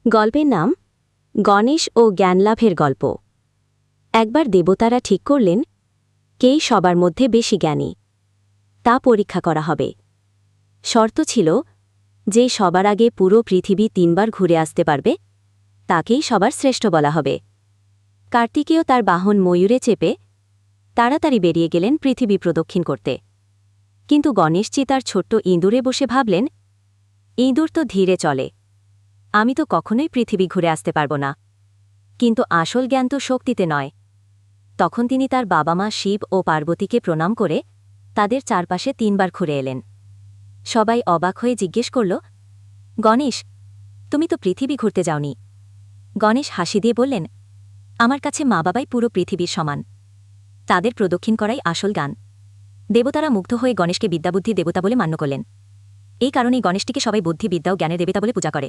গল্পের নাম গণেশ ও জ্ঞানলাভের গল্প। একবার দেবতারা ঠিক করলেন কেই সবার মধ্যে বেশি জ্ঞানী তা পরীক্ষা করা হবে। শর্ত ছিল যে সবার আগে পুরো পৃথিবী 3বার ঘুরে আসতে পারবে তাকেই সবার শ্রেষ্ঠ বলা হবে। কার্তিকেয় তার বাহন ময়ূরে চেপে তাড়াতাড়ি বেরিয়ে গেলেন পৃথিবী প্রদক্ষিণ করতে। কিন্তু গণেশজি তার ছোট্ট ইঁদুরে বসে ভাবলেন, ইঁদুর তো ধীরে চলে, আমি তো কখনোই পৃথিবী ঘুরে আসতে পারব না। কিন্তু আসল জ্ঞান তো শক্তিতে নয়। তখন তিনি তার বাবা মা শিব ও পার্বতীকে প্রণাম করে তাদের চারপাশে 3বার ঘুরে এলেন। সবাই অবাক হয়ে জিজ্ঞেস করল, গণেশ, তুমি তো পৃথিবী ঘুরতে যাওনি। গণেশ হাসি দিয়ে বললেন, আমার কাছে মা বাবাই পুরো পৃথিবীর সমান, তাদের প্রদক্ষিণ করাই আসল জ্ঞান। দেবতারা মুগ্ধ হয়ে গণেশকে বিদ্যাবুদ্ধি দেবতা বলে মান্য করলেন। এই কারণেই গণেশটিকে সবাই বুদ্ধি, বিদ্যা ও জ্ঞানের দেবতা বলে পূজা করে।